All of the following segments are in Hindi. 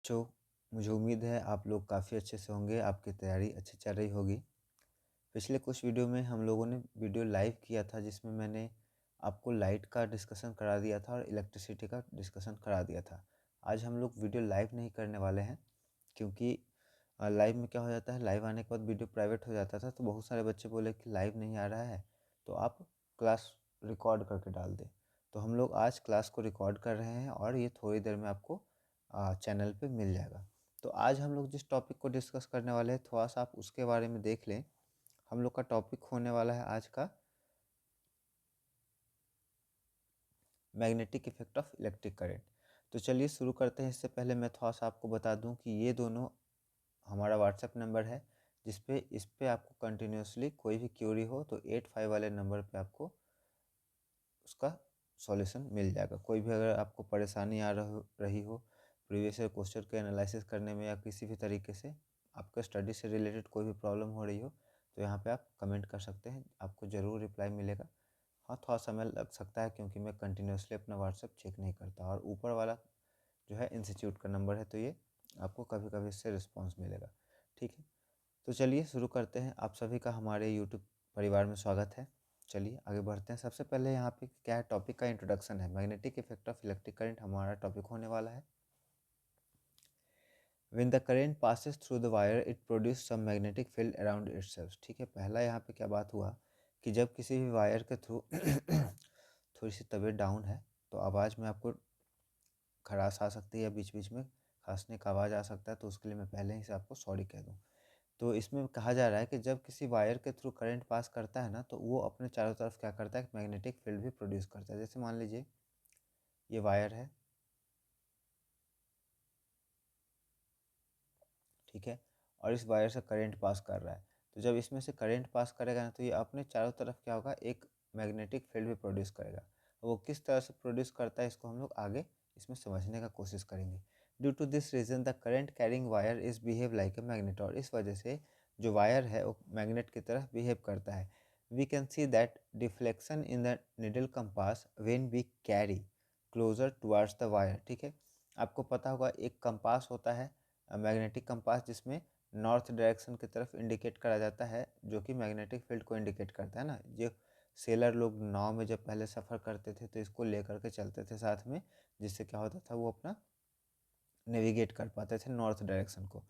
बच्चों, मुझे उम्मीद है आप लोग काफ़ी अच्छे से होंगे, आपकी तैयारी अच्छी चल रही होगी। पिछले कुछ वीडियो में हम लोगों ने वीडियो लाइव किया था जिसमें मैंने आपको लाइट का डिस्कशन करा दिया था और इलेक्ट्रिसिटी का डिस्कशन करा दिया था। आज हम लोग वीडियो लाइव नहीं करने वाले हैं क्योंकि लाइव में क्या हो जाता है, लाइव आने के बाद वीडियो प्राइवेट हो जाता था तो बहुत सारे बच्चे बोले कि लाइव नहीं आ रहा है तो आप क्लास रिकॉर्ड करके डाल दें। तो हम लोग आज क्लास को रिकॉर्ड कर रहे हैं और ये थोड़ी देर में आपको चैनल पे मिल जाएगा। तो आज हम लोग जिस टॉपिक को डिस्कस करने वाले हैं थोड़ा सा आप उसके बारे में देख लें। हम लोग का टॉपिक होने वाला है आज का magnetic effect of electric current. तो चलिए शुरू करते हैं। इससे पहले मैं थोड़ा सा आपको बता दूं कि ये दोनों हमारा व्हाट्सएप नंबर है इस पे आपको कंटिन्यूसली कोई भी क्यूरी हो तो 85 वाले नंबर पे आपको उसका सॉल्यूशन मिल जाएगा। कोई भी अगर आपको परेशानी आ रही हो प्रीवियस ईयर क्वेश्चन के एनालिसिस करने में या किसी भी तरीके से आपका स्टडी से रिलेटेड कोई भी प्रॉब्लम हो रही हो तो यहाँ पे आप कमेंट कर सकते हैं, आपको ज़रूर रिप्लाई मिलेगा। हाँ, थोड़ा समय लग सकता है क्योंकि मैं कंटिन्यूसली अपना व्हाट्सएप चेक नहीं करता और ऊपर वाला जो है इंस्टीट्यूट का नंबर है तो ये आपको कभी कभी इससे रिस्पॉन्स मिलेगा। ठीक है, तो चलिए शुरू करते हैं। आप सभी का हमारे यूट्यूब परिवार में स्वागत है। चलिए आगे बढ़ते हैं। सबसे पहले यहाँ पे क्या है, टॉपिक का इंट्रोडक्शन है। Magnetic effect of electric current हमारा टॉपिक होने वाला है। When the current passes through the wire, it produces some magnetic field around itself। ठीक है, पहला यहाँ पे क्या बात हुआ कि जब किसी भी वायर के थ्रू थोड़ी सी तबीयत डाउन है तो आवाज़ में आपको खराश आ सकती है या बीच बीच में खांसने का आवाज़ आ सकता है, तो उसके लिए मैं पहले ही से आपको सॉरी कह दूँ। तो इसमें कहा जा रहा है कि जब किसी वायर के थ्रू करंट पास करता है ना तो वो अपने चारों तरफ क्या करता है, मैग्नेटिक फील्ड भी प्रोड्यूस करता है। जैसे मान लीजिए ये वायर है, ठीक है, और इस वायर से करंट पास कर रहा है। तो जब इसमें से करंट पास करेगा ना तो ये अपने चारों तरफ क्या होगा, एक मैग्नेटिक फील्ड भी प्रोड्यूस करेगा। वो किस तरह से प्रोड्यूस करता है इसको हम लोग आगे इसमें समझने का कोशिश करेंगे। Due to this reason the current carrying wire is behave like a magnet. और इस वजह से जो वायर है वो मैग्नेट की तरह बिहेव करता है। We can see that deflection in the needle compass when we carry closer towards the wire. ठीक है, आपको पता होगा एक कंपास होता है मैग्नेटिक कंपास जिसमें नॉर्थ डायरेक्शन की तरफ इंडिकेट करा जाता है जो कि मैग्नेटिक फील्ड को इंडिकेट करता है ना। जो सेलर लोग नाव में जब पहले सफ़र करते थे तो इसको लेकर के चलते थे साथ में, जिससे क्या होता था वो अपना नेविगेट कर पाते थे नॉर्थ डायरेक्शन को।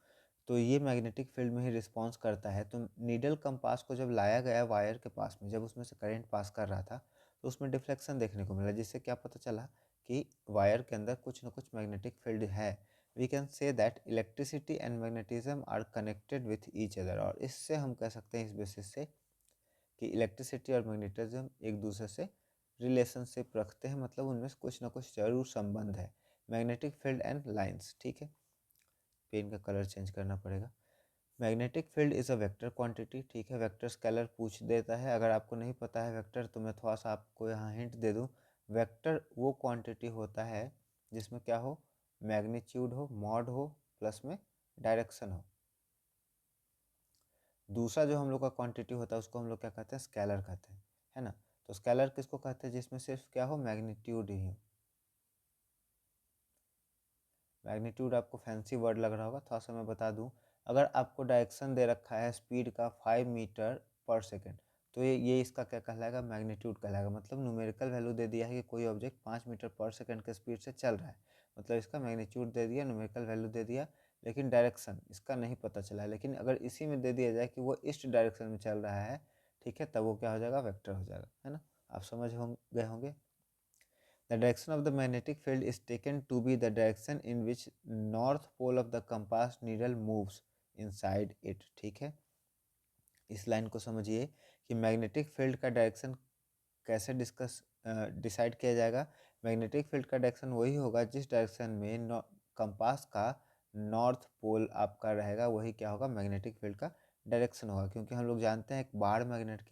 तो ये मैग्नेटिक फील्ड में ही रिस्पॉन्स करता है। तो नीडल कंपास को जब लाया गया वायर के पास में, जब उसमें से करंट पास कर रहा था तो उसमें डिफ्लेक्शन देखने को मिला, जिससे क्या पता चला कि वायर के अंदर कुछ ना कुछ मैग्नेटिक फील्ड है। We can say that electricity and magnetism are connected with each other. और इससे हम कह सकते हैं इस बेसिस से कि इलेक्ट्रिसिटी और मैग्नेटिज्म एक दूसरे से रिलेशनशिप रखते हैं, मतलब उनमें से कुछ ना कुछ जरूर संबंध है। मैग्नेटिक फील्ड एंड लाइंस, ठीक है, पेन का कलर चेंज करना पड़ेगा। Magnetic field is a vector quantity. ठीक है, वेक्टर स्केलर पूछ देता है। अगर आपको नहीं पता है वेक्टर तो मैं थोड़ा सा आपको यहाँ हिंट दे दूँ। वेक्टर वो क्वांटिटी होता है जिसमें क्या हो, मैग्नीट्यूड हो, मॉड हो, प्लस में डायरेक्शन हो। दूसरा जो हम लोग का क्वांटिटी होता है उसको हम लोग क्या कहते हैं, स्केलर कहते हैं, है ना। तो स्केलर किसको कहते हैं, जिसमें सिर्फ क्या हो, मैग्नीट्यूड ही हो। मैग्नीट्यूड आपको फैंसी वर्ड लग रहा होगा, थोड़ा सा मैं बता दूं। अगर आपको डायरेक्शन दे रखा है स्पीड का 5 मीटर पर सेकेंड तो ये इसका क्या कहलाएगा, मैग्नीट्यूड कहलाएगा। मतलब न्यूमेरिकल वैल्यू दे दिया है कि कोई ऑब्जेक्ट 5 मीटर पर सेकेंड के स्पीड से चल रहा है, मतलब इसका मैग्नीट्यूड दे दिया, न्यूमेरिकल वैल्यू दे दिया, लेकिन डायरेक्शन इसका नहीं पता चला है। लेकिन अगर इसी में दे दिया जाए कि वो ईस्ट डायरेक्शन में चल रहा है, ठीक है, तब वो क्या हो जाएगा, वेक्टर हो जाएगा, है ना। आप समझ गए होंगे। The direction of the magnetic field is taken to be the direction in which north pole of the compass needle moves inside it। ठीक है, इस लाइन को समझिए कि मैग्नेटिक फील्ड का डायरेक्शन कैसे डिसाइड किया जाएगा। मैग्नेटिक फील्ड का डायरेक्शन वही होगा जिस डायरेक्शन में कंपास का नॉर्थ पोल आपका रहेगा, वही क्या होगा, मैग्नेटिक फील्ड का डायरेक्शन होगा। क्योंकि हम लोग जानते हैं एक बार मैग्नेट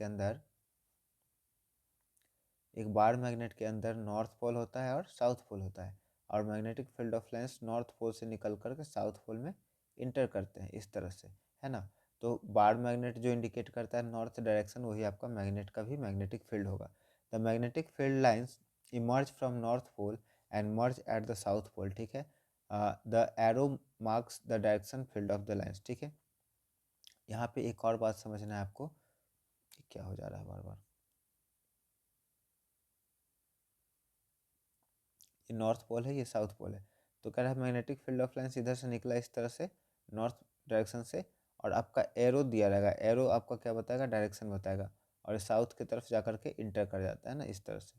के अंदर नॉर्थ पोल होता है और साउथ पोल होता है, और magnetic field of lens north pole से निकल करके साउथ पोल में इंटर करते हैं इस तरह से, है ना। तो बार मैग्नेट जो इंडिकेट करता है नॉर्थ डायरेक्शन, वही आपका मैग्नेट का भी मैग्नेटिक फील्ड होगा। The magnetic field lines emerge from north pole and merge at the south pole. ठीक है, the arrow marks the direction field of the lines. ठीक है, यहाँ पे एक और बात समझना है आपको, क्या हो जा रहा है बार बार, ये नॉर्थ पोल है, ये साउथ पोल है। तो कह रहा है मैग्नेटिक फील्ड ऑफ लाइन्स इधर से निकला इस तरह से नॉर्थ डायरेक्शन से, और आपका एरो दिया रहेगा, एरो आपका क्या बताएगा, डायरेक्शन बताएगा, और साउथ की तरफ जा करके इंटर कर जाता है ना इस तरह से।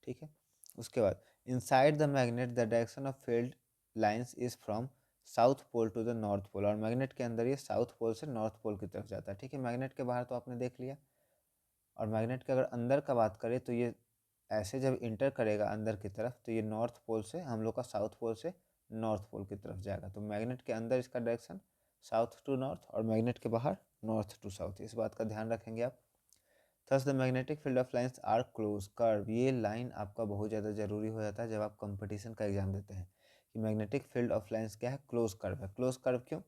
ठीक है, उसके बाद inside the magnet the direction of field lines is from south pole to the north pole, और मैग्नेट के अंदर ये साउथ पोल से नॉर्थ पोल की तरफ जाता है। ठीक है, मैग्नेट के बाहर तो आपने देख लिया, और मैग्नेट के अगर अंदर का बात करें तो ये ऐसे जब इंटर करेगा अंदर की तरफ तो ये नॉर्थ पोल से हम लोग का साउथ पोल से नॉर्थ पोल की तरफ जाएगा। तो मैग्नेट के अंदर इसका डायरेक्शन साउथ टू नॉर्थ, और मैग्नेट के बाहर नॉर्थ टू साउथ, इस बात का ध्यान रखेंगे आप। Thus the magnetic field of lines are close curve, ये लाइन आपका बहुत ज़्यादा ज़रूरी हो जाता है जब आप कंपटीशन का एग्जाम देते हैं, कि मैग्नेटिक फील्ड ऑफ लाइन्स क्या है, क्लोज कर्व है। क्लोज कर्व क्यों?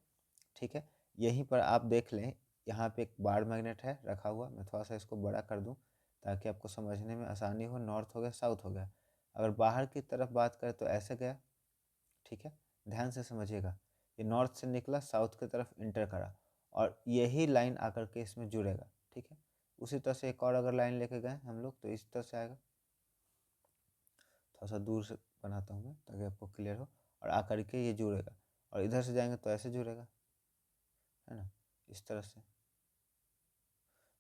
ठीक है, यहीं पर आप देख लें, यहाँ पे एक बार मैग्नेट है रखा हुआ, मैं थोड़ा सा इसको बड़ा कर दूँ ताकि आपको समझने में आसानी हो। नॉर्थ हो गया, साउथ हो गया, अगर बाहर की तरफ बात करें तो ऐसे गया। ठीक है, ध्यान से समझिएगा, ये नॉर्थ से निकला, साउथ की तरफ इंटर करा, और यही लाइन आकर के इसमें जुड़ेगा। ठीक है, उसी तरह से एक और अगर लाइन लेके गए हम लोग तो इस तरह से आएगा, थोड़ा सा दूर से बनाता हूँ मैं ताकि आपको क्लियर हो, और आकर के ये जुड़ेगा, और इधर से जाएंगे तो ऐसे जुड़ेगा, है ना, इस तरह से।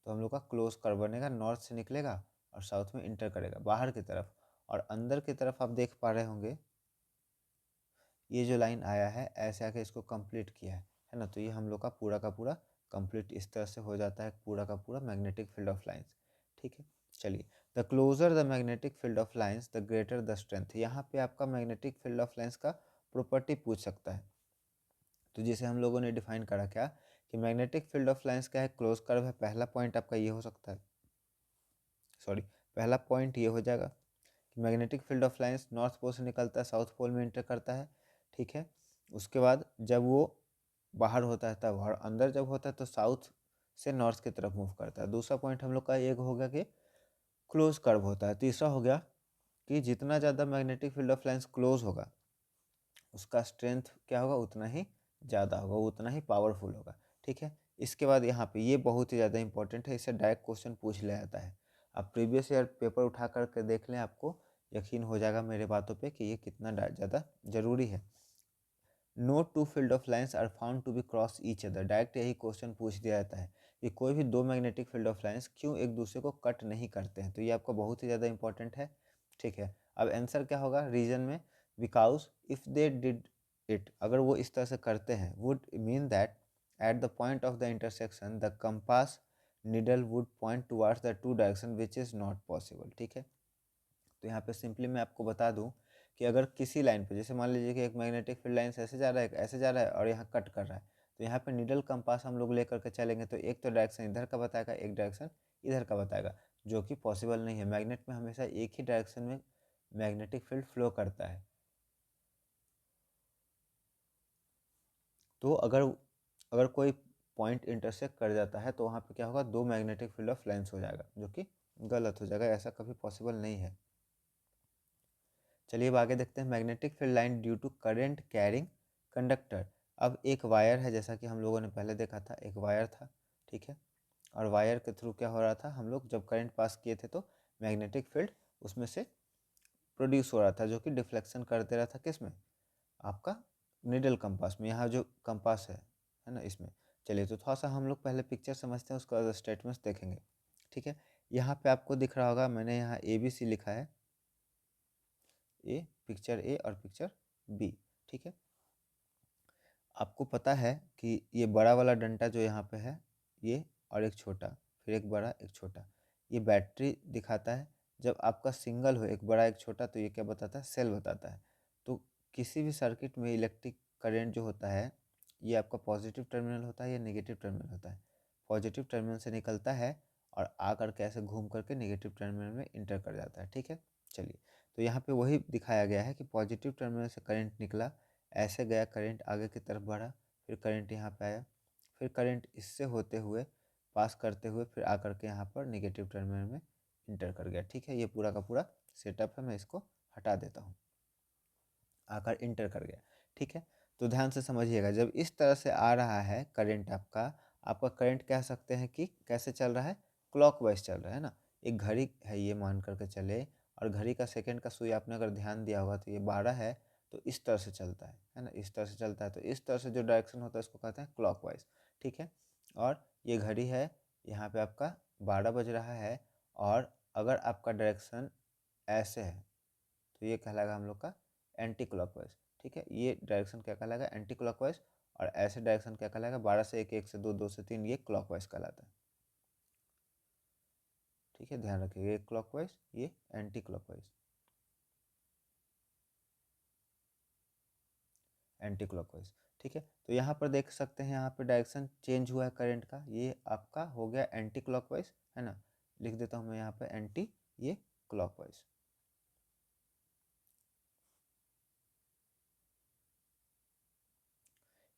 तो हम लोग का क्लोज कर्व बनेगा, नॉर्थ से निकलेगा और साउथ में इंटर करेगा बाहर की तरफ, और अंदर की तरफ आप देख पा रहे होंगे ये जो लाइन आया है ऐसे आके इसको कंप्लीट किया है ना। तो ये हम लोग का पूरा कंप्लीट इस तरह से हो जाता है पूरा का पूरा मैग्नेटिक फील्ड ऑफ लाइंस। ठीक है, चलिए, the closer the magnetic field of lines the greater the strength, यहाँ पे आपका मैग्नेटिक फील्ड ऑफ लाइंस का प्रॉपर्टी पूछ सकता है। तो जिसे हम लोगों ने डिफाइन करा क्या, कि मैग्नेटिक फील्ड ऑफ लाइंस क्या है, क्लोज कर्व है। पहला पॉइंट आपका ये हो सकता है, सॉरी, पहला पॉइंट ये हो जाएगा कि magnetic field of lines north pole से निकलता है, साउथ पोल में इंटर करता है। ठीक है, उसके बाद जब वो बाहर होता है तब, और अंदर जब होता है तो साउथ से नॉर्थ की तरफ मूव करता है। दूसरा पॉइंट हम लोग का एक हो गया कि क्लोज कर्व होता है। तीसरा हो गया कि जितना ज़्यादा magnetic field of lines close होगा उसका स्ट्रेंथ क्या होगा, उतना ही ज़्यादा होगा, उतना ही पावरफुल होगा। ठीक है, इसके बाद यहाँ पे ये बहुत ही ज़्यादा इंपॉर्टेंट है, इससे डायरेक्ट क्वेश्चन पूछ लिया जाता है। आप प्रीवियस ईयर पेपर उठा करके देख लें, आपको यकीन हो जाएगा मेरे बातों पे कि ये कितना ज़्यादा ज़रूरी है। No two field of lines are found to be cross each other, direct यही क्वेश्चन पूछ दिया जाता है कि कोई भी दो मैग्नेटिक फील्ड ऑफ लाइंस क्यों एक दूसरे को कट नहीं करते हैं। तो ये आपका बहुत ही ज़्यादा इंपॉर्टेंट है। ठीक है, अब आंसर क्या होगा रीजन में, because if they did it, अगर वो इस तरह से करते हैं, would mean that at the point of the intersection the compass needle would point towards the two direction which is not possible. ठीक है, तो यहाँ पे सिंपली मैं आपको बता दूँ कि अगर किसी लाइन पे, जैसे मान लीजिए कि एक मैग्नेटिक फील्ड लाइन ऐसे जा रहा है, ऐसे जा रहा है, और यहाँ कट कर रहा है, तो यहाँ पे निडल कंपास हम लोग लेकर के चलेंगे तो एक तो डायरेक्शन इधर का बताएगा, एक डायरेक्शन इधर का बताएगा, जो कि पॉसिबल नहीं है। मैग्नेट में हमेशा एक ही डायरेक्शन में मैग्नेटिक फील्ड फ्लो करता है। तो अगर अगर कोई पॉइंट इंटरसेक्ट कर जाता है तो वहाँ पे क्या होगा, दो मैग्नेटिक फील्ड ऑफ लाइन्स हो जाएगा, जो कि गलत हो जाएगा, ऐसा कभी पॉसिबल नहीं है। चलिए अब आगे देखते हैं, magnetic field line due to current carrying conductor. अब एक वायर है, जैसा कि हम लोगों ने पहले देखा था, एक वायर था। ठीक है, और वायर के थ्रू क्या हो रहा था, हम लोग जब करंट पास किए थे तो मैग्नेटिक फील्ड उसमें से प्रोड्यूस हो रहा था, जो कि डिफ्लेक्शन कर दे रहा था किस में, आपका निडल कंपास में, यहाँ जो कंपास है ना, इसमें। चलिए, तो थोड़ा सा हम लोग पहले पिक्चर समझते हैं, उसके बाद स्टेटमेंट्स देखेंगे। ठीक है, यहाँ पे आपको दिख रहा होगा, मैंने यहाँ ABC लिखा है, ए, पिक्चर ए और पिक्चर बी। ठीक है, आपको पता है कि ये बड़ा वाला डंटा जो यहाँ पे है, ये, और एक छोटा, फिर एक बड़ा एक छोटा, ये बैटरी दिखाता है। जब आपका सिंगल हो, एक बड़ा एक छोटा, तो ये क्या बताता है, सेल बताता है। तो किसी भी सर्किट में इलेक्ट्रिक करंट जो होता है, ये आपका पॉजिटिव टर्मिनल होता है या नेगेटिव टर्मिनल होता है, पॉजिटिव टर्मिनल से निकलता है और आ करके ऐसे घूम करके नेगेटिव टर्मिनल में इंटर कर जाता है। ठीक है, चलिए, तो यहाँ पे वही दिखाया गया है कि पॉजिटिव टर्मिनल से करंट निकला, ऐसे गया करंट, आगे की तरफ बढ़ा, फिर करंट यहाँ पे आया, फिर करंट इससे होते हुए पास करते हुए फिर आकर के यहाँ पर नेगेटिव टर्मिनल में इंटर कर गया। ठीक है, ये पूरा का पूरा सेटअप है, मैं इसको हटा देता हूँ, आकर इंटर कर गया। ठीक है। तो ध्यान से समझिएगा, जब इस तरह से आ रहा है करंट आपका करंट कह सकते हैं कि कैसे चल रहा है, क्लॉकवाइज चल रहा है ना। एक घड़ी है ये, मान करके चले, और घड़ी का सेकंड का सुई आपने अगर ध्यान दिया होगा तो ये 12 है, तो इस तरह से चलता है ना, इस तरह से चलता है। तो इस तरह से जो डायरेक्शन होता है इसको कहते हैं क्लॉकवाइज, ठीक है। और ये घड़ी है, यहाँ पे आपका 12 बज रहा है, और अगर आपका डायरेक्शन ऐसे है तो ये कहलाएगा हम लोग का एंटी क्लॉकवाइज, ठीक है। ये डायरेक्शन क्या कहलाएगा, एंटी क्लॉकवाइज। और ऐसे डायरेक्शन क्या कहलाएगा, 12 से 1, 1 से 2, 2 से 3, ये क्लॉकवाइज कहलाता है, ठीक है। ध्यान रखिए, ये क्लॉकवाइज, ये एंटी क्लॉकवाइज, एंटी क्लॉकवाइज, ठीक है। तो यहाँ पर देख सकते हैं, यहाँ पर डायरेक्शन चेंज हुआ है करंट का, ये आपका हो गया एंटी क्लॉकवाइज, है ना। लिख देता हूँ मैं यहाँ पर एंटी, ये क्लॉकवाइज।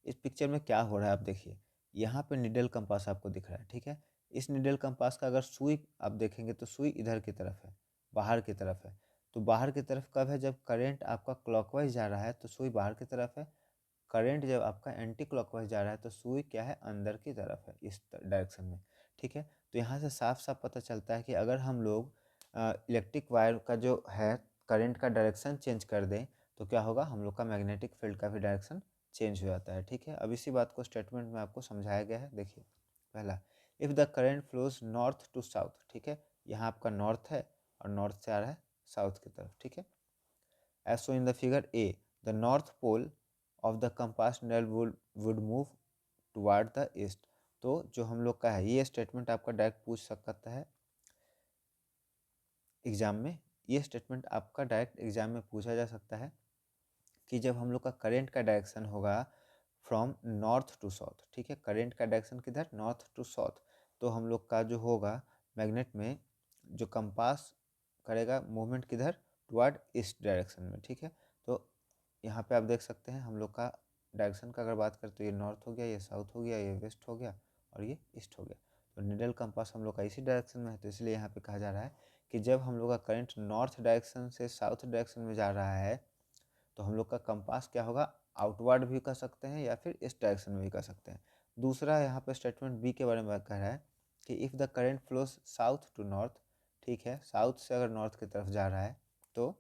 इस पिक्चर में क्या हो रहा है आप देखिए, यहाँ पे निडल कंपास आपको दिख रहा है, ठीक है। इस निडल कंपास का अगर सुई आप देखेंगे तो सुई इधर की तरफ है, बाहर की तरफ है। तो बाहर की तरफ कब है, जब करंट आपका क्लॉकवाइज जा रहा है तो सुई बाहर की तरफ है। करंट जब आपका एंटी क्लॉकवाइज जा रहा है तो सुई क्या है, अंदर की तरफ है, इस डायरेक्शन में, ठीक है। तो यहाँ से साफ साफ पता चलता है कि अगर हम लोग इलेक्ट्रिक वायर का जो है करंट का डायरेक्शन चेंज कर दें तो क्या होगा, हम लोग का मैग्नेटिक फील्ड का भी डायरेक्शन चेंज हो जाता है, ठीक है। अब इसी बात को स्टेटमेंट में आपको समझाया गया है, देखिए। पहला, if the current flows north to south, ठीक है। यहाँ आपका नॉर्थ है और नॉर्थ से आ रहा है साउथ की तरफ, ठीक है। As so in the figure A, the north pole of the compass nail would move toward the east. तो जो हम लोग का है, ये स्टेटमेंट आपका डायरेक्ट पूछ सकता है एग्जाम में। ये स्टेटमेंट आपका डायरेक्ट एग्जाम में पूछा जा सकता है कि जब हम लोग का करंट का डायरेक्शन होगा फ्रॉम नॉर्थ टू साउथ, ठीक है। करंट का डायरेक्शन किधर, नॉर्थ टू साउथ। तो हम लोग का जो होगा मैग्नेट में, जो कंपास करेगा मूवमेंट किधर, टुवर्ड ईस्ट डायरेक्शन में, ठीक है। तो यहाँ पे आप देख सकते हैं हम लोग का डायरेक्शन का अगर बात करें तो ये नॉर्थ हो गया, ये साउथ हो गया, ये वेस्ट हो गया, और ये ईस्ट हो गया। तो निडल कंपास हम लोग का इसी डायरेक्शन में है, तो इसलिए यहाँ पे कहा जा रहा है कि जब हम लोग का करंट नॉर्थ डायरेक्शन से साउथ डायरेक्शन में जा रहा है तो हम लोग का कंपास क्या होगा, आउटवर्ड भी कर सकते हैं या फिर इस डायरेक्शन में भी कर सकते हैं। दूसरा यहाँ पे स्टेटमेंट बी के बारे में कह रहा है कि if the current flows south to north, ठीक है, साउथ से अगर नॉर्थ की तरफ जा रहा है तो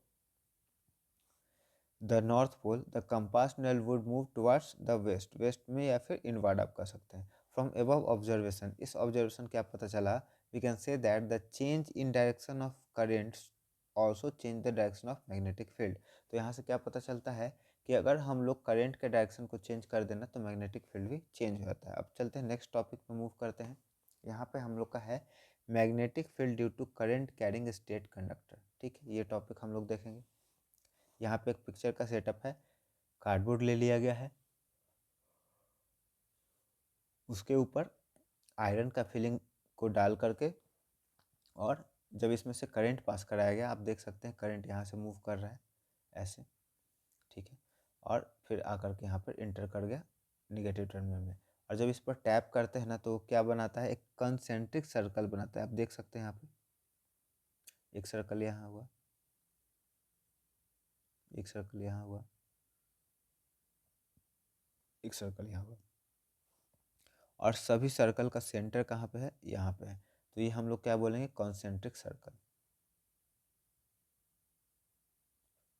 the north pole, the compass nail would move towards the west, west में या फिर इनवर्ड आप कर सकते हैं। फ्रॉम एबव ऑब्जर्वेशन, इस ऑब्जर्वेशन क्या पता चला, we can say that the change in direction of currents also change the direction of magnetic field. तो यहाँ से क्या पता चलता है कि अगर हम लोग करेंट के डायरेक्शन को चेंज कर देना तो मैग्नेटिक फील्ड भी चेंज हो जाता है। अब चलते हैं नेक्स्ट टॉपिक पे मूव करते हैं। यहाँ पे हम लोग का है magnetic field due to current carrying straight conductor, ठीक है। ये टॉपिक हम लोग देखेंगे। यहाँ पे एक पिक्चर का सेटअप है, कार्डबोर्ड ले लिया गया है, उसके ऊपर आयरन का फिलिंग को डाल करके, और जब इसमें से करंट पास कराया गया, आप देख सकते हैं करंट यहाँ से मूव कर रहा है ऐसे, ठीक है। और फिर आकर के यहाँ पर इंटर कर गया निगेटिव टर्मिनल में। और जब इस पर टैप करते हैं ना तो क्या बनाता है, एक कंसेंट्रिक सर्कल बनाता है। आप देख सकते हैं यहाँ पे एक सर्कल यहाँ हुआ, एक सर्कल यहाँ हुआ, एक सर्कल यहाँ हुआ, और सभी सर्कल का सेंटर कहाँ पे है, यहाँ पे है। तो ये हम लोग क्या बोलेंगे, कॉन्सेंट्रिक सर्कल।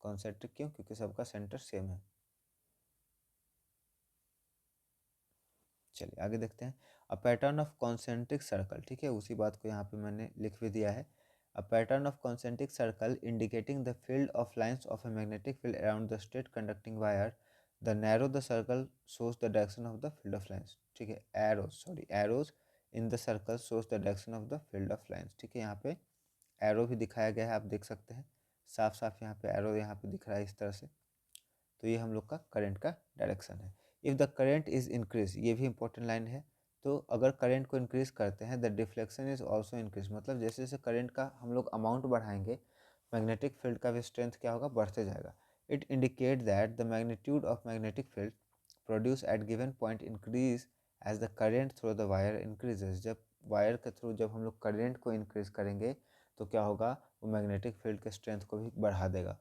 कॉन्सेंट्रिक क्यों, क्योंकि सबका सेंटर सेम है। चलिए आगे देखते हैं। A pattern of concentric circle, ठीक है, उसी बात को यहाँ पे मैंने लिख भी दिया है। A pattern of concentric circle indicating the field of lines of a magnetic field around the straight conducting wire, the narrow the circle shows the direction of the field of lines, ठीक है। Arrows in the circle shows the direction of the field of lines, ठीक है। यहाँ पे एरो भी दिखाया गया है, आप देख सकते हैं साफ साफ यहाँ पे एरो यहाँ पे दिख रहा है इस तरह से। तो ये हम लोग का करंट का डायरेक्शन है। If the current is increase, ये भी इंपॉर्टेंट लाइन है। तो अगर करंट को इंक्रीज करते हैं, the deflection is also increase, मतलब जैसे जैसे करंट का हम लोग अमाउंट बढ़ाएंगे मैग्नेटिक फील्ड का भी स्ट्रेंथ क्या होगा, बढ़ते जाएगा। It indicate that the magnitude of magnetic field produce at given point increase as the current through the wire increases. जब वायर के थ्रू जब हम लोग करेंट को इंक्रीज करेंगे तो क्या होगा, वो मैग्नेटिक फील्ड के स्ट्रेंथ को भी बढ़ा देगा।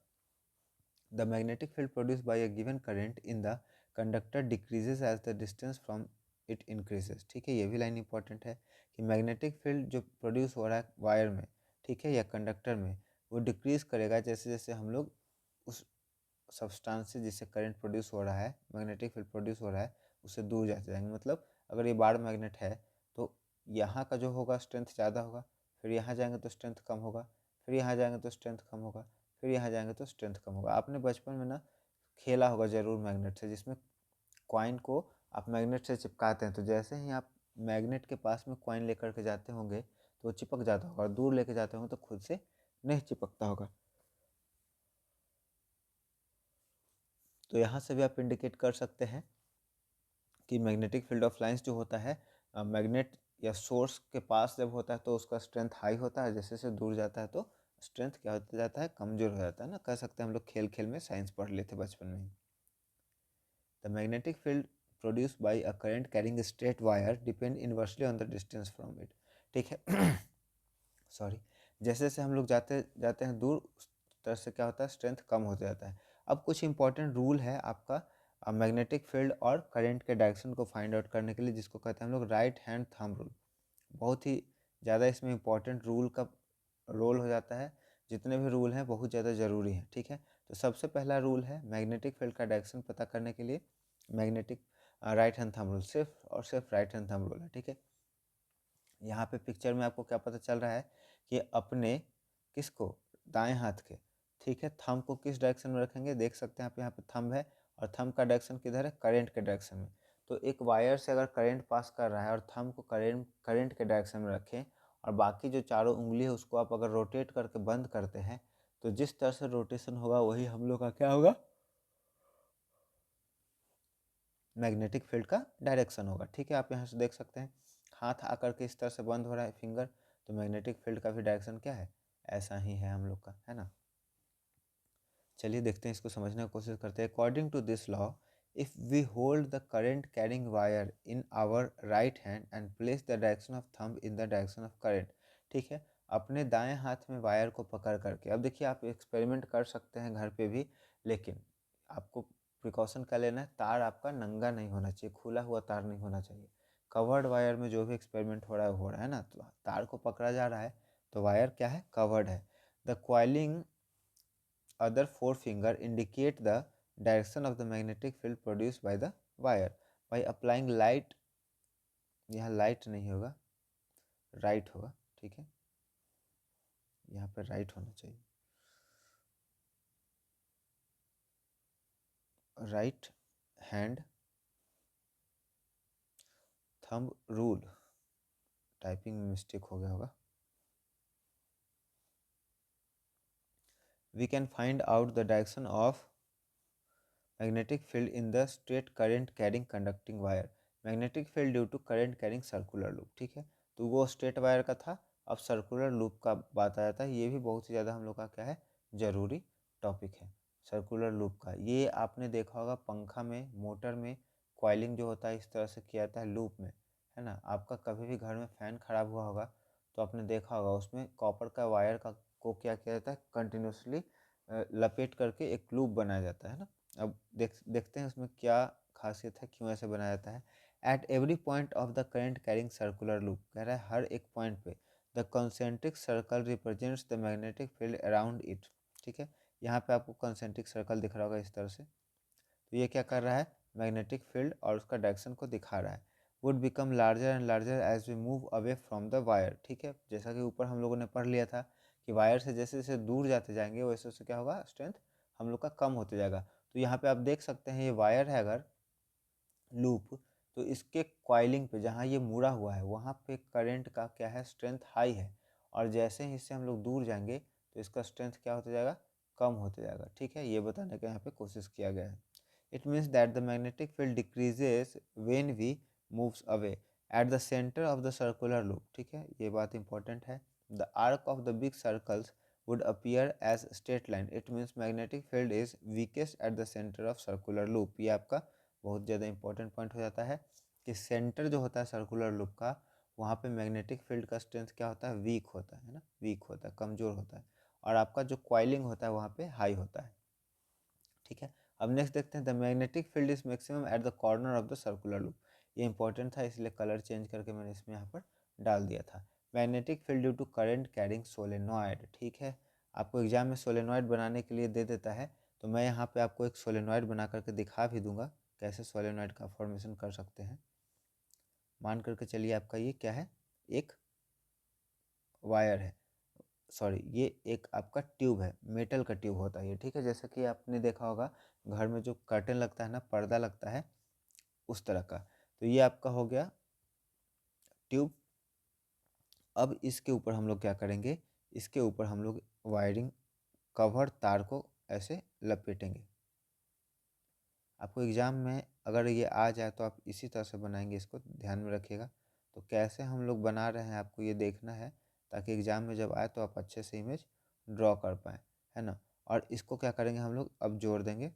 The magnetic field produce by a given current in the conductor decreases as the distance from it increases. ठीक है, ये भी लाइन इंपॉर्टेंट है कि मैग्नेटिक फील्ड जो प्रोड्यूस हो रहा है वायर में, ठीक है, या कंडक्टर में, वो डिक्रीज करेगा जैसे जैसे हम लोग उस सब्सटेंस से जिससे करंट प्रोड्यूस हो रहा है, मैग्नेटिक फील्ड प्रोड्यूस हो रहा है, उससे दूर जाते जाएंगे। मतलब अगर ये बार मैग्नेट है तो यहाँ का जो होगा स्ट्रेंथ ज़्यादा होगा, फिर यहाँ जाएंगे तो स्ट्रेंथ कम होगा, फिर यहाँ जाएंगे तो स्ट्रेंथ कम होगा, फिर यहाँ जाएंगे तो स्ट्रेंथ कम होगा। आपने बचपन में ना खेला होगा ज़रूर मैग्नेट से, जिसमें कॉइन को आप मैग्नेट से चिपकाते हैं, तो जैसे ही आप मैग्नेट के पास में कॉइन लेकर के जाते होंगे तो वो चिपक जाता होगा, और दूर लेके जाते होंगे तो खुद से नहीं चिपकता होगा। तो यहाँ से भी आप इंडिकेट कर सकते हैं कि मैग्नेटिक फील्ड ऑफ लाइंस जो होता है मैग्नेट या सोर्स के पास जब होता है तो उसका स्ट्रेंथ हाई होता है, जैसे जैसे दूर जाता है तो स्ट्रेंथ क्या होता जाता है, कमज़ोर हो जाता है ना। कह सकते हैं हम लोग खेल खेल में साइंस पढ़ लेते बचपन में ही। The magnetic field produce by a current carrying straight wire depend inversely on the distance from it. ठीक है सॉरी, जैसे जैसे हम लोग जाते जाते हैं दूर, उस तरह से क्या होता है, स्ट्रेंथ कम होता जाता है। अब कुछ इंपॉर्टेंट रूल है आपका मैग्नेटिक फील्ड और करंट के डायरेक्शन को फाइंड आउट करने के लिए, जिसको कहते हैं हम लोग राइट हैंड थंब रूल। बहुत ही ज़्यादा इसमें इंपॉर्टेंट रूल का रोल हो जाता है। जितने भी रूल हैं बहुत ज़्यादा ज़रूरी हैं। ठीक है, तो सबसे पहला रूल है मैग्नेटिक फील्ड का डायरेक्शन पता करने के लिए magnetic right hand thumb rule, सिर्फ और सिर्फ राइट हैंड थंब रूल है। ठीक है, यहाँ पे पिक्चर में आपको क्या पता चल रहा है कि अपने किसको, दाएं हाथ के, ठीक है, थंब को किस डायरेक्शन में रखेंगे, देख सकते हैं आप यहाँ पे थंब है और थंब का डायरेक्शन किधर है, करंट के डायरेक्शन में। तो एक वायर से अगर करंट पास कर रहा है और थंब को करंट के डायरेक्शन में रखें, और बाकी जो चारों उंगली है उसको आप अगर रोटेट करके बंद करते हैं, तो जिस तरह से रोटेशन होगा वही हम लोग का क्या होगा, मैग्नेटिक फील्ड का डायरेक्शन होगा। ठीक है, आप यहाँ से देख सकते हैं हाथ आकर के इस तरह से बंद हो रहा है फिंगर, तो मैग्नेटिक फील्ड का भी डायरेक्शन क्या है, ऐसा ही है हम लोग का, है ना। चलिए देखते हैं, इसको समझने की कोशिश करते हैं। According to this law, if we hold the current carrying wire in our right hand and place the direction of thumb in the direction of current, ठीक है, अपने दाएं हाथ में वायर को पकड़ करके, अब देखिए आप एक्सपेरिमेंट कर सकते हैं घर पे भी, लेकिन आपको प्रिकॉशन क्या लेना है, तार आपका नंगा नहीं होना चाहिए, खुला हुआ तार नहीं होना चाहिए। कवर्ड वायर में जो भी एक्सपेरिमेंट हो रहा है ना, तो तार को पकड़ा जा रहा है तो वायर क्या है, कवर्ड है। The coiling other forefinger indicate the direction of the magnetic field produced by the wire by applying light, यहाँ लाइट नहीं होगा, राइट होगा। ठीक है, यहाँ पर राइट होना चाहिए, right hand thumb rule, typing में मिस्टेक हो गया होगा। We can find out the direction of magnetic field in the straight current carrying conducting wire, magnetic field due to current carrying circular loop। ठीक है, तो वो स्ट्रेट वायर का था, अब सर्कुलर लूप का बात आ जाता है। ये भी बहुत ही ज़्यादा हम लोग का क्या है, ज़रूरी टॉपिक है सर्कुलर लूप का। ये आपने देखा होगा पंखा में, मोटर में कॉइलिंग जो होता है इस तरह से किया जाता है लूप में, है ना। आपका कभी भी घर में फ़ैन ख़राब हुआ होगा तो आपने देखा होगा उसमें कॉपर का वायर का को क्या किया जाता है, कंटिन्यूसली लपेट करके एक लूप बनाया जाता है ना। अब देखते हैं उसमें क्या खासियत है, क्यों ऐसे बनाया जाता है। At every point of the current carrying circular loop, कह रहा है हर एक पॉइंट पे the concentric circle represents the magnetic field around it. ठीक है, यहाँ पे आपको कॉन्सेंट्रिक सर्कल दिख रहा होगा इस तरह से, तो ये क्या कर रहा है, मैग्नेटिक फील्ड और उसका डायरेक्शन को दिखा रहा है। Would become larger and larger as we move away from the wire. ठीक है, जैसा कि ऊपर हम लोगों ने पढ़ लिया था कि वायर से जैसे जैसे दूर जाते जाएंगे वैसे वैसे क्या होगा, स्ट्रेंथ हम लोग का कम होते जाएगा। तो यहाँ पे आप देख सकते हैं ये वायर है अगर लूप, तो इसके कॉइलिंग पे जहाँ ये मुड़ा हुआ है वहाँ पे करंट का क्या है, स्ट्रेंथ हाई है, और जैसे ही इससे हम लोग दूर जाएंगे तो इसका स्ट्रेंथ क्या होता जाएगा, कम होते जाएगा। ठीक है, ये बताने का यहाँ पे कोशिश किया गया है। It means that the magnetic field decreases when we moves away at the centre of the circular loop. ठीक है, ये बात इंपॉर्टेंट है। The arc of the big circles would appear as straight line. It means magnetic field is weakest at the center of circular loop। ये आपका बहुत ज़्यादा इंपॉर्टेंट पॉइंट हो जाता है कि सेंटर जो होता है सर्कुलर लूप का, वहाँ पे मैग्नेटिक फील्ड का स्ट्रेंथ क्या होता है, वीक होता है ना, वीक होता है, कमज़ोर होता है, और आपका जो क्वाइलिंग होता है वहाँ पे हाई होता है। ठीक है। अब नेक्स्ट देखते हैं the magnetic field is maximum at the corner of the circular loop. ये इंपॉर्टेंट था इसलिए कलर चेंज करके मैंने इसमें यहाँ पर डाल दिया था। Magnetic field due to current carrying solenoid, ठीक है। आपको एग्जाम में सोलेनॉइड बनाने के लिए दे देता है, तो मैं यहाँ पे आपको एक सोलेनॉइड बना करके दिखा भी दूंगा कैसे सोलेनॉइड का फॉर्मेशन कर सकते हैं। मान करके चलिए आपका ये क्या है, एक वायर है, सॉरी ये एक आपका ट्यूब है, मेटल का ट्यूब होता है ये, ठीक है। जैसा कि आपने देखा होगा घर में जो कर्टन लगता है ना, पर्दा लगता है, उस तरह का। तो ये आपका हो गया ट्यूब। अब इसके ऊपर हम लोग क्या करेंगे, इसके ऊपर हम लोग वायरिंग कवर तार को ऐसे लपेटेंगे। आपको एग्ज़ाम में अगर ये आ जाए तो आप इसी तरह से बनाएंगे, इसको ध्यान में रखिएगा। तो कैसे हम लोग बना रहे हैं आपको ये देखना है, ताकि एग्ज़ाम में जब आए तो आप अच्छे से इमेज ड्रॉ कर पाएँ, है ना। और इसको क्या करेंगे हम लोग, अब जोड़ देंगे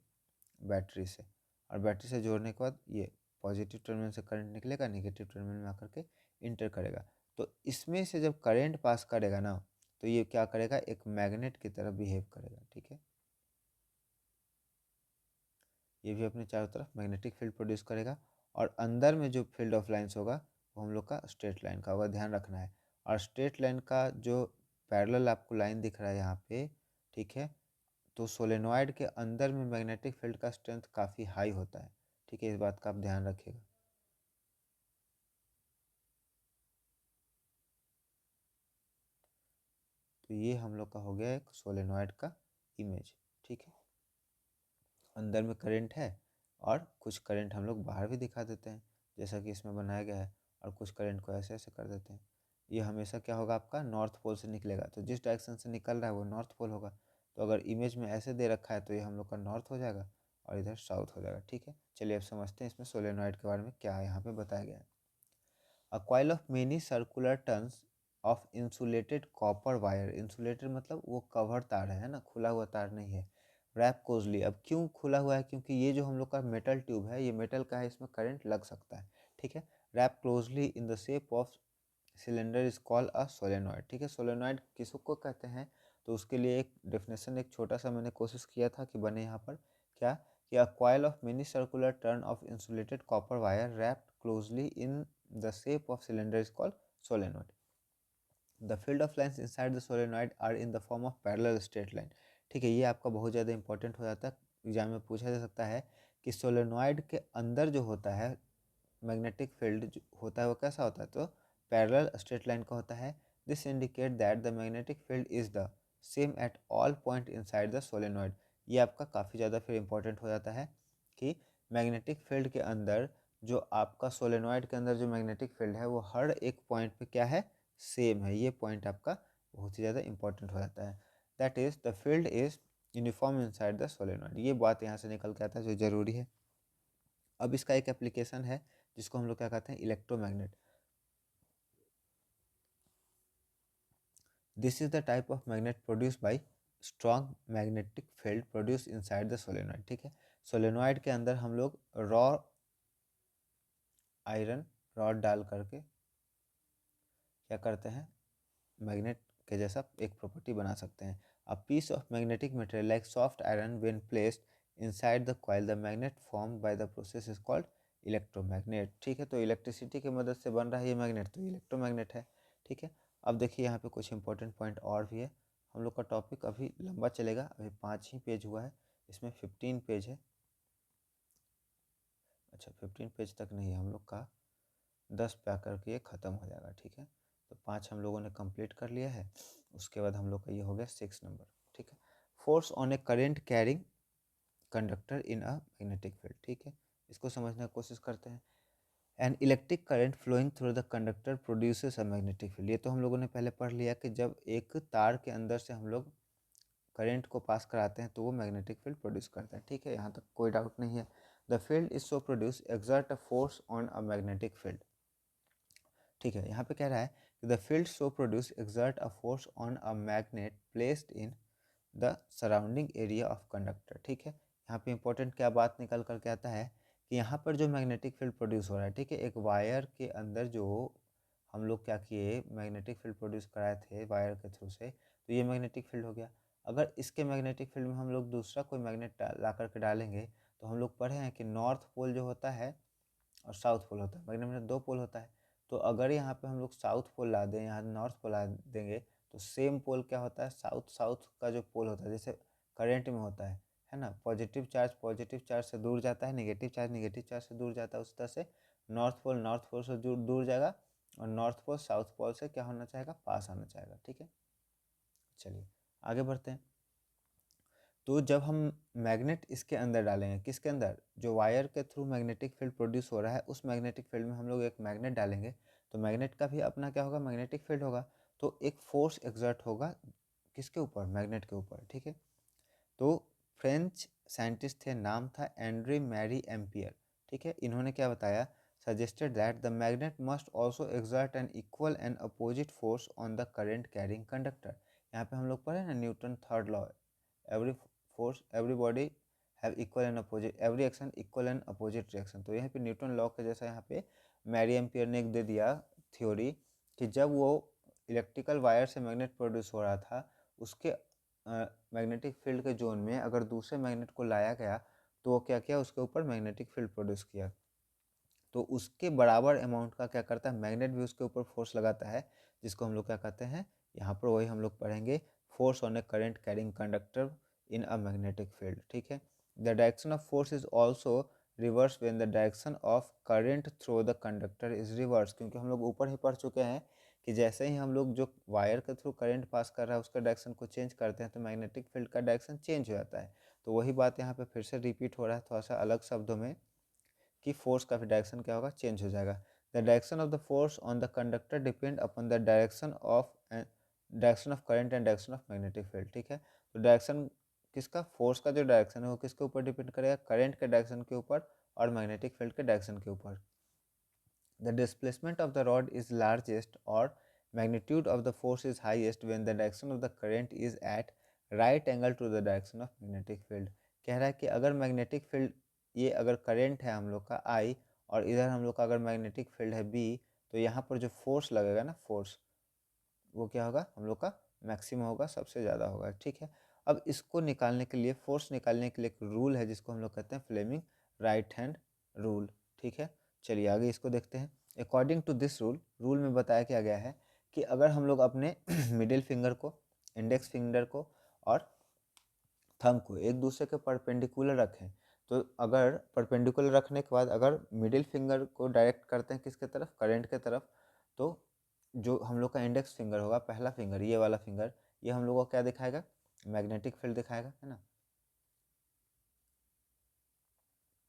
बैटरी से, और बैटरी से जोड़ने के बाद ये पॉजिटिव टर्मिनल से करंट निकलेगा, नेगेटिव टर्मिनल में आकर के इंटर करेगा। तो इसमें से जब करंट पास करेगा ना, तो ये क्या करेगा, एक मैग्नेट की तरह बिहेव करेगा, ठीक है। ये भी अपने चारों तरफ मैग्नेटिक फील्ड प्रोड्यूस करेगा, और अंदर में जो फील्ड ऑफ लाइंस होगा वो हम लोग का स्ट्रेट लाइन का होगा, ध्यान रखना है। और स्ट्रेट लाइन का जो पैरेलल आपको लाइन दिख रहा है यहाँ पे, ठीक है, तो सोलेनॉइड के अंदर में मैग्नेटिक फील्ड का स्ट्रेंथ काफ़ी हाई होता है, ठीक है, इस बात का आप ध्यान रखिएगा। तो ये हम लोग का हो गया एक सोलेनॉइड का इमेज, ठीक है। अंदर में करंट है और कुछ करंट हम लोग बाहर भी दिखा देते हैं, जैसा कि इसमें बनाया गया है, और कुछ करंट को ऐसे ऐसे कर देते हैं। ये हमेशा क्या होगा, आपका नॉर्थ पोल से निकलेगा, तो जिस डायरेक्शन से निकल रहा है वो नॉर्थ पोल होगा। तो अगर इमेज में ऐसे दे रखा है तो ये हम लोग का नॉर्थ हो जाएगा और इधर साउथ हो जाएगा, ठीक है। चलिए अब समझते हैं इसमें सोलेनॉइड के बारे में क्या यहाँ पे बताया गया है। A coil of many circular tons of insulated copper wire, insulated मतलब वो कवर तार है ना, खुला हुआ तार नहीं है। रैप क्लोजली, अब क्यों खुला हुआ है, क्योंकि ये जो हम लोग का मेटल ट्यूब है, ये मेटल का है, इसमें करंट लग सकता है, ठीक है। Wrap closely in the shape of cylinder is called a solenoid, ठीक है। सोलेनॉइड किसको कहते हैं, तो उसके लिए एक डेफिनेशन एक छोटा सा मैंने कोशिश किया था कि बने यहाँ पर क्या, कि a coil of mini circular turn off insulated copper wire wrapped closely in the shape of cylinder is called solenoid. The field of lines inside the solenoid are in the form of parallel straight line, ठीक है। ये आपका बहुत ज़्यादा इंपॉर्टेंट हो जाता है, एग्जाम में पूछा जा सकता है कि सोलेनॉइड के अंदर जो होता है मैग्नेटिक फील्ड जो होता है वो कैसा होता है, तो पैरेलल स्ट्रेट लाइन का होता है। This indicate that the magnetic field is the same at all point inside the solenoid. ये आपका काफ़ी ज़्यादा फिर इंपॉर्टेंट हो जाता है कि मैग्नेटिक फील्ड के अंदर जो आपका सोलेनॉइड के अंदर जो मैग्नेटिक फील्ड है वो हर एक पॉइंट पे क्या है, सेम है। ये पॉइंट आपका बहुत ही ज़्यादा इंपॉर्टेंट हो जाता है। That is the field is uniform inside the solenoid, ये बात यहाँ से निकल के आता है जो ज़रूरी है। अब इसका एक एप्लीकेशन है जिसको हम लोग क्या कहते हैं, electromagnet. This is the type of magnet produce by strong magnetic field produce inside the solenoid, ठीक है। सोलेनॉइड के अंदर हम लोग रॉ आयरन रॉड डाल करके क्या करते हैं, मैग्नेट के जैसा एक प्रॉपर्टी बना सकते हैं। A piece of magnetic material like soft iron when placed inside the coil the magnet form by the process is called electromagnet, ठीक है। तो इलेक्ट्रिसिटी की मदद से बन रहा है ये मैग्नेट, तो इलेक्ट्रोमैग्नेट है, ठीक है। अब देखिए यहाँ पे कुछ इंपॉर्टेंट पॉइंट और भी है। हम लोग का टॉपिक अभी लंबा चलेगा, अभी 5 ही पेज हुआ है, इसमें 15 पेज है। अच्छा 15 पेज तक नहीं है, हम लोग का 10 पे आकर के ये ख़त्म हो जाएगा, ठीक है। तो 5 हम लोगों ने कंप्लीट कर लिया है, उसके बाद हम लोग का ये हो गया 6 नंबर, ठीक है। Force on a current carrying conductor in a magnetic field, ठीक है। इसको समझने की कोशिश करते हैं। An electric current flowing through the conductor produces a magnetic field, ये तो हम लोगों ने पहले पढ़ लिया कि जब एक तार के अंदर से हम लोग करंट को पास कराते हैं तो वो मैग्नेटिक फील्ड प्रोड्यूस करता है, ठीक है, यहाँ तक कोई डाउट नहीं है। The field is so produce exert a force on a magnetic field, ठीक है। यहाँ पे कह रहा है कि the field so produce exert a force on a magnet placed in the surrounding area of conductor, ठीक है। यहाँ पे इंपॉर्टेंट क्या बात निकल करके आता है कि यहाँ पर जो मैग्नेटिक फील्ड प्रोड्यूस हो रहा है, ठीक है, एक वायर के अंदर जो हम लोग क्या किए, मैग्नेटिक फील्ड प्रोड्यूस कराए थे वायर के थ्रू से, तो ये मैग्नेटिक फील्ड हो गया। अगर इसके मैग्नेटिक फील्ड में हम लोग दूसरा कोई मैग्नेट ला करके डालेंगे तो हम लोग पढ़े हैं कि नॉर्थ पोल जो होता है और साउथ पोल होता है, मैग्नेट में 2 पोल होता है। तो अगर यहाँ पे हम लोग साउथ पोल ला दें, यहाँ नॉर्थ पोल ला देंगे, तो सेम पोल क्या होता है, साउथ साउथ का जो पोल होता है जैसे करंट में होता है ना, पॉजिटिव चार्ज से दूर जाता है, नेगेटिव चार्ज से दूर जाता है, उस तरह से नॉर्थ पोल से दूर दूर जाएगा और नॉर्थ पोल साउथ पोल से क्या होना चाहेगा, पास आना चाहेगा। ठीक है, चलिए आगे बढ़ते हैं। तो जब हम मैग्नेट इसके अंदर डालेंगे, किसके अंदर, जो वायर के थ्रू मैग्नेटिक फील्ड प्रोड्यूस हो रहा है उस मैग्नेटिक फील्ड में हम लोग एक मैग्नेट डालेंगे, तो मैग्नेट का भी अपना क्या होगा, मैग्नेटिक फील्ड होगा। तो एक फोर्स एक्सर्ट होगा किसके ऊपर, मैग्नेट के ऊपर। ठीक है, तो फ्रेंच साइंटिस्ट थे, नाम था एंड्रे मैरी एम्पियर। ठीक है, इन्होंने क्या बताया, suggested that the magnet must also exert an equal and opposite force on the current carrying conductor. यहाँ पे हम लोग पढ़े ना Newton third law, every force every body have equal and opposite, every action equal and opposite reaction. तो यहाँ पे न्यूटन लॉ के जैसा यहाँ पे मैरी एम्पियर ने एक दे दिया थ्योरी कि जब वो इलेक्ट्रिकल वायर से मैग्नेट प्रोड्यूस हो रहा था, उसके मैग्नेटिक फील्ड के जोन में अगर दूसरे मैग्नेट को लाया गया तो वो क्या किया, उसके ऊपर मैग्नेटिक फील्ड प्रोड्यूस किया। तो उसके बराबर अमाउंट का क्या करता है, मैग्नेट भी उसके ऊपर फोर्स लगाता है, जिसको हम लोग क्या कहते हैं, यहाँ पर वही हम लोग पढ़ेंगे, force on A current carrying conductor in a magnetic field. ठीक है, the direction of force is also reverse when the direction of current through the conductor is reverse, क्योंकि हम लोग ऊपर ही पढ़ चुके हैं कि जैसे ही हम लोग जो वायर के थ्रू करंट पास कर रहा है उसका डायरेक्शन को चेंज करते हैं तो मैग्नेटिक फील्ड का डायरेक्शन चेंज हो जाता है। तो वही बात यहाँ पे फिर से रिपीट हो रहा है थोड़ा सा अलग शब्दों में, कि फोर्स का भी डायरेक्शन क्या होगा, चेंज हो जाएगा। The direction of the force on the conductor depend upon the direction of current and direction of magnetic field. ठीक है, तो डायरेक्शन किसका, फोर्स का जो डायरेक्शन है वो किसके ऊपर डिपेंड करेगा, करंट के डायरेक्शन के ऊपर और मैग्नेटिक फील्ड के डायरेक्शन के ऊपर। The displacement of the rod is largest or magnitude of the force is highest when the direction of the current is at right angle to the direction of magnetic field। कह रहा है कि अगर मैग्नेटिक फील्ड, ये अगर करंट है हम लोग का I और इधर हम लोग का अगर मैग्नेटिक फील्ड है B, तो यहाँ पर जो फोर्स लगेगा ना, फोर्स वो क्या होगा, हम लोग का मैक्सिमम होगा, सबसे ज़्यादा होगा। ठीक है, अब इसको निकालने के लिए, फोर्स निकालने के लिए एक रूल है जिसको हम लोग कहते हैं फ्लेमिंग राइट हैंड रूल। ठीक है, चलिए आगे इसको देखते हैं। According to this rule, rule में बताया क्या गया है कि अगर हम लोग अपने मिडिल फिंगर को, इंडेक्स फिंगर को और थंब को एक दूसरे के परपेंडिकुलर रखें, तो अगर परपेंडिकुलर रखने के बाद अगर मिडिल फिंगर को डायरेक्ट करते हैं किसके तरफ, करंट के तरफ, तो जो हम लोग का इंडेक्स फिंगर होगा, पहला फिंगर, ये वाला फिंगर, ये हम लोग को क्या दिखाएगा, मैग्नेटिक फील्ड दिखाएगा, है ना,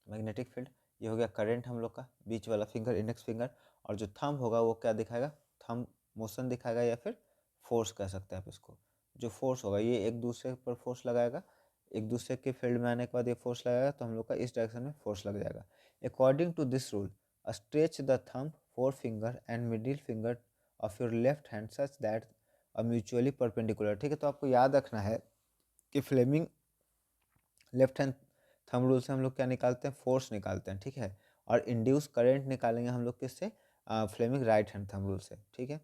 मैग्नेटिक फील्ड। ये हो गया करंट हम लोग का, बीच वाला फिंगर इंडेक्स फिंगर, और जो थंब होगा वो क्या दिखाएगा, थंब मोशन दिखाएगा या फिर फोर्स कह सकते हैं आप इसको। जो फोर्स होगा ये एक दूसरे पर फोर्स लगाएगा, एक दूसरे के फील्ड में आने के बाद ये फोर्स लगाएगा तो हम लोग का इस डायरेक्शन में फोर्स लग जाएगा। According to this rule, stretch the thumb, forefinger and middle finger of your left hand such that a mutually perpendicular. ठीक है, तो आपको याद रखना है कि Fleming left hand thumb rule से हम लोग क्या निकालते हैं, फोर्स निकालते हैं। ठीक है, और इंड्यूस करंट निकालेंगे हम लोग किससे, Fleming right hand thumb rule से। ठीक है,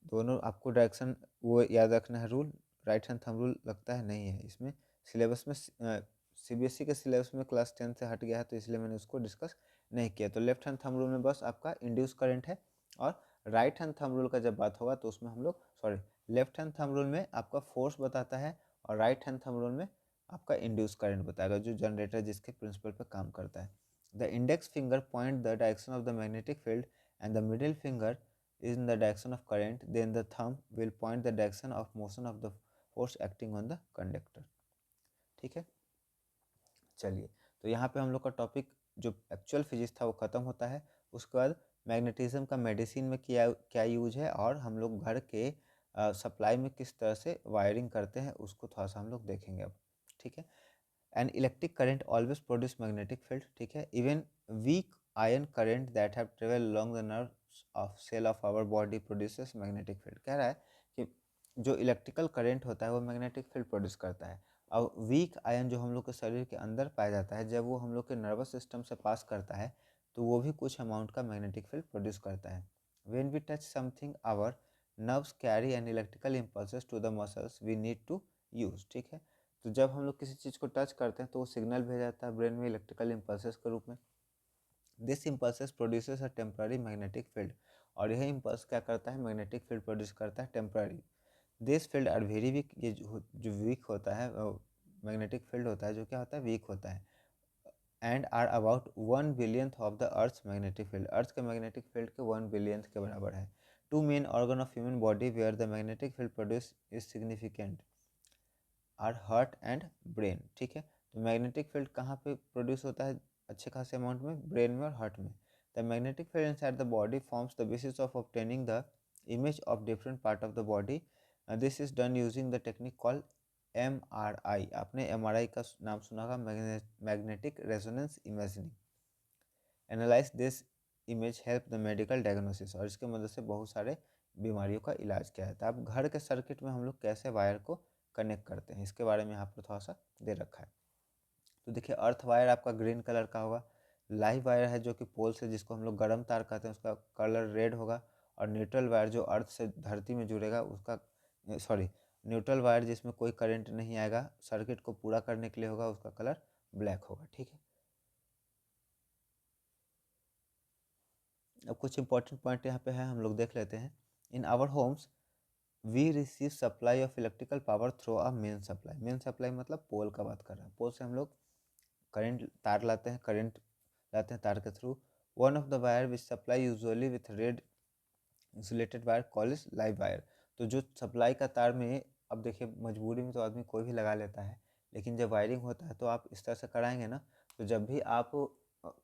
दोनों आपको डायरेक्शन वो याद रखना है rule, right hand thumb rule लगता है नहीं है इसमें सिलेबस में, सीबीएसई के सिलेबस में क्लास 10 से हट गया है तो इसलिए मैंने उसको डिस्कस नहीं किया। तो लेफ्ट हैंड थंब रूल में बस आपका इंड्यूस करंट है, और राइट हैंड थंब रूल का जब बात होगा तो उसमें हम लोग, sorry, left hand thumb rule में आपका फोर्स बताता है और राइट हैंड थंब रूल में आपका इंड्यूस करंट बताएगा, जो जनरेटर जिसके प्रिंसिपल पर काम करता है। The index finger point the direction of the magnetic field and the middle finger is in the direction of current, then the thumb will point the direction of motion of the force acting on the conductor। ठीक है, चलिए, तो यहाँ पे हम लोग का टॉपिक जो एक्चुअल फिजिक्स था वो ख़त्म होता है। उसके बाद मैग्नेटिज्म का मेडिसिन में क्या क्या यूज है और हम लोग घर के सप्लाई में किस तरह से वायरिंग करते हैं उसको थोड़ा सा हम लोग देखेंगे अब। ठीक है, an electric current always produce magnetic field. ठीक है, even weak ion current that have travel along the nerves of cell of our body produces magnetic field। कह रहा है कि जो इलेक्ट्रिकल करंट होता है वो मैग्नेटिक फील्ड प्रोड्यूस करता है, और वीक आयन जो हम लोग के शरीर के अंदर पाया जाता है, जब वो हम लोग के नर्वस सिस्टम से पास करता है तो वो भी कुछ अमाउंट का मैग्नेटिक फील्ड प्रोड्यूस करता है। When we touch something our nerves carry an electrical impulses to the muscles we need to use. ठीक है, तो जब हम लोग किसी चीज़ को टच करते हैं तो वो सिग्नल भेजा जाता है ब्रेन में इलेक्ट्रिकल इम्पल्सेस के रूप में। This impulses produces a temporary magnetic field, और यह इम्पल्स क्या करता है, मैग्नेटिक फील्ड प्रोड्यूस करता है temporary. This field are very weak, ये जो वीक होता है मैग्नेटिक फील्ड होता है जो क्या होता है, वीक होता है। And are about 1 billionth of the earth magnetic field, earth के मैग्नेटिक फील्ड के 1 बिलियंथ के बराबर है। Two main organ of human body where the magnetic field produce is significant are heart and brain. ठीक है, तो मैग्नेटिक फील्ड कहाँ पे प्रोड्यूस होता है अच्छे खासे अमाउंट में, ब्रेन में और हार्ट में। The magnetic field inside the body forms the basis of obtaining the image of different part of the body. This is done using the technique called MRI। आपने MRI का नाम सुना होगा, magnetic resonance imaging. Analyse this image help the medical diagnosis, और इसके मदद से बहुत सारे बीमारियों का इलाज किया जाता है। अब घर के सर्किट में हम लोग कैसे वायर को कनेक्ट करते हैं इसके बारे में यहाँ पर थोड़ा सा दे रखा है। तो देखिए, अर्थ वायर आपका ग्रीन कलर का होगा, लाइव वायर है जो कि पोल से, जिसको हम लोग गर्म तार कहते हैं, उसका कलर रेड होगा। और न्यूट्रल वायर जो अर्थ से धरती में जुड़ेगा उसका, सॉरी, न्यूट्रल वायर जिसमें कोई करंट नहीं आएगा, सर्किट को पूरा करने के लिए होगा, उसका कलर ब्लैक होगा। ठीक है, अब कुछ इंपॉर्टेंट पॉइंट यहाँ पे है, हम लोग देख लेते हैं। In our homes we receive supply of electrical power through a main supply. Main supply मतलब पोल का बात कर रहे हैं, पोल से हम लोग करंट तार लाते हैं, करंट लाते हैं तार के through. One of the wire which supply usually with red insulated wire call is live wire. तो जो सप्लाई का तार में, अब देखिए मजबूरी में तो आदमी कोई भी लगा लेता है, लेकिन जब वायरिंग होता है तो आप इस तरह से कराएंगे ना, तो जब भी आप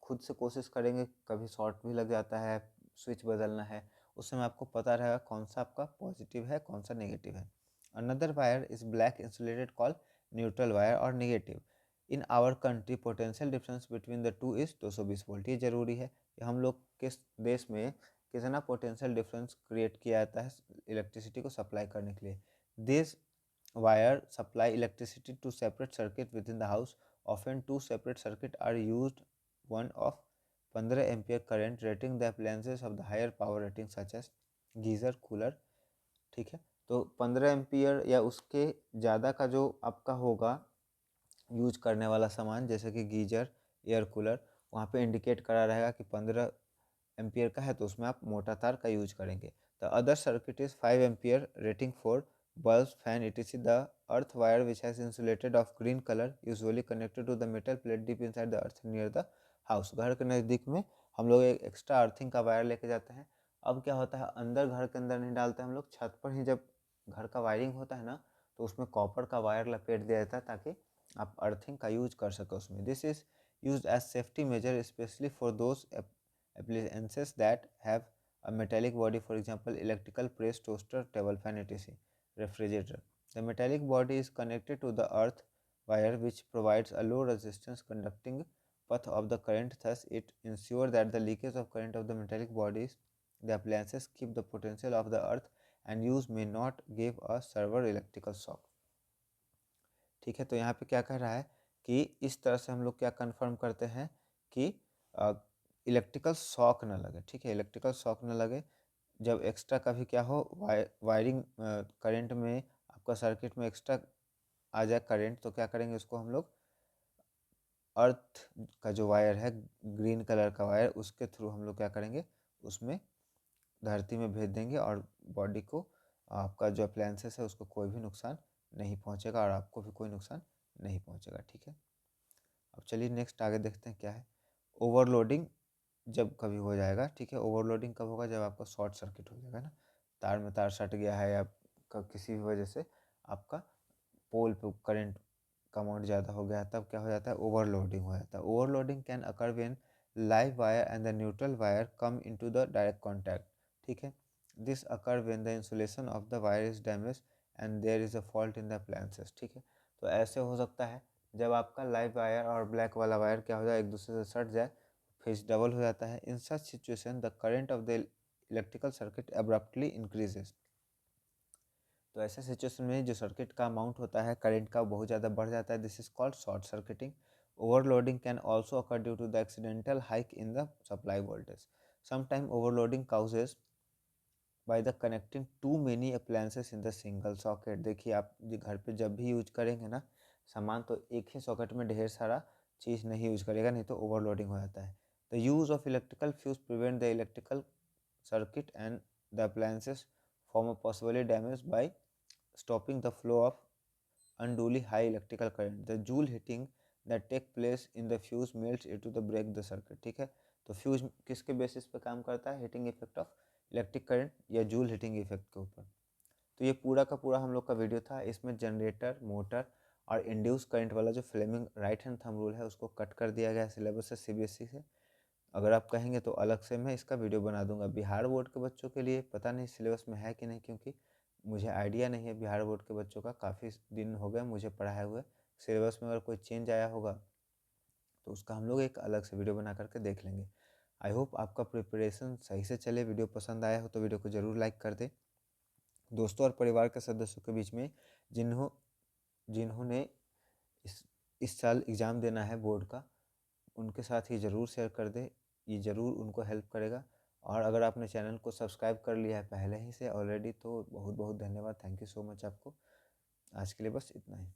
खुद से कोशिश करेंगे, कभी शॉर्ट भी लग जाता है, स्विच बदलना है, उस समय आपको पता रहेगा कौन सा आपका पॉजिटिव है कौन सा नेगेटिव है। Another wire is black insulated call neutral wire और negative. In our country potential difference between the two is 220 volt. ये जरूरी है कि हम लोग किस देश में कितना पोटेंशियल डिफरेंस क्रिएट किया जाता है इलेक्ट्रिसिटी को सप्लाई करने के लिए। This wire supply electricity to separate circuit within the house. Often two separate circuit are used, one of 15 ampere current rating the appliances of the higher power rating such as geyser, cooler. ठीक है, तो 15 एम्पियर या उसके ज़्यादा का जो आपका होगा यूज करने वाला सामान, जैसे कि गीजर, एयर कूलर, वहाँ पे इंडिकेट करा रहेगा कि 15 एम्पियर का है, तो उसमें आप मोटा तार का यूज करेंगे। The other circuit is 5 ampere rating for bulb, fan etc। The earth wire which has insulated of green colour usually connected to the metal plate deep inside the earth near the house. घर के नज़दीक में हम लोग एक एक्स्ट्रा अर्थिंग का वायर लेके जाते हैं। अब क्या होता है, अंदर घर के अंदर नहीं डालते हम लोग, छत पर ही जब घर का वायरिंग होता है ना, तो उसमें कॉपर का वायर लपेट दिया जाता है ताकि आप अर्थिंग का यूज कर सको उसमें। This is use as safety measure specially for those appliances that have a metallic body, for example electrical press, toaster, table fan etc, refrigerator. The metallic body is connected to the earth wire which provides a low resistance conducting path of the current, thus it ensures that the leakage of current of the metallic bodies the appliances keep the potential of the earth and use may not give a server electrical shock। ठीक है, तो यहाँ पे क्या कह रहा है कि इस तरह से हम लोग क्या कंफर्म करते हैं कि इलेक्ट्रिकल शॉक ना लगे। ठीक है, इलेक्ट्रिकल शॉक ना लगे जब एक्स्ट्रा कभी क्या हो, वायरिंग करंट में आपका सर्किट में एक्स्ट्रा आ जाए करंट, तो क्या करेंगे उसको हम लोग अर्थ का जो वायर है ग्रीन कलर का वायर, उसके थ्रू हम लोग क्या करेंगे, उसमें धरती में भेज देंगे और बॉडी को, आपका जो अप्लायंसेस है उसको कोई भी नुकसान नहीं पहुंचेगा और आपको भी कोई नुकसान नहीं पहुंचेगा। ठीक है, अब चलिए नेक्स्ट आगे देखते हैं क्या है। ओवरलोडिंग जब कभी हो जाएगा, ठीक है, ओवरलोडिंग कब होगा, जब आपका शॉर्ट सर्किट हो जाएगा ना, तार में तार सट गया है या किसी भी वजह से आपका पोल पे करंट का अमाउंट ज़्यादा हो गया, तब क्या हो जाता है, ओवरलोडिंग हो जाता है। Overloading can occur when live wire and the neutral wire come into the direct contact. ठीक है, this occur when the insulation of the wire is damage and there is a fault in the appliances. ठीक है, तो ऐसे हो सकता है जब आपका लाइव वायर और ब्लैक वाला वायर क्या हो जाए, एक दूसरे से सट जाए, फेज डबल हो जाता है। In such situation the current of the electrical circuit abruptly increases. तो ऐसे सिचुएशन में जो सर्किट का अमाउंट होता है करंट का बहुत ज़्यादा बढ़ जाता है। This is called short circuiting. Overloading can also occur due to the accidental hike in the supply voltage. Sometime overloading causes by the connecting too many appliances in the single socket. देखिए आप घर पे जब भी यूज करेंगे ना सामान, तो एक ही सॉकेट में ढेर सारा चीज़ नहीं यूज करेगा, नहीं तो ओवरलोडिंग हो जाता है। The use of electrical fuse prevent the electrical circuit and the appliances from a possibly damaged by stopping the flow of unduly high electrical current. The joule heating that take place in the fuse melts it to the break the circuit। ठीक है, तो फ्यूज किसके बेसिस पे काम करता है? Heating effect of electric current या जूल हीटिंग इफेक्ट के ऊपर। तो ये पूरा का पूरा हम लोग का वीडियो था। इसमें जनरेटर, मोटर और इंड्यूस करंट वाला जो Fleming right hand thumb rule है उसको कट कर दिया गया सिलेबस से, सीबीएसई से। अगर आप कहेंगे तो अलग से मैं इसका वीडियो बना दूंगा। बिहार बोर्ड के बच्चों के लिए पता नहीं सिलेबस में है कि नहीं, क्योंकि मुझे आइडिया नहीं है बिहार बोर्ड के बच्चों का, काफ़ी दिन हो गए मुझे पढ़ाए हुए। सिलेबस में अगर कोई चेंज आया होगा तो उसका हम लोग एक अलग से वीडियो बना करके देख लेंगे। आई होप आपका प्रिपरेशन सही से चले। वीडियो पसंद आया हो तो वीडियो को ज़रूर लाइक कर दे। दोस्तों और परिवार के सदस्यों के बीच में जिन्होंने इस साल एग्ज़ाम देना है बोर्ड का, उनके साथ ये ज़रूर शेयर कर दे, ये ज़रूर उनको हेल्प करेगा। और अगर आपने चैनल को सब्सक्राइब कर लिया है पहले ही से ऑलरेडी तो बहुत बहुत धन्यवाद, थैंक यू सो मच आपको। आज के लिए बस इतना ही।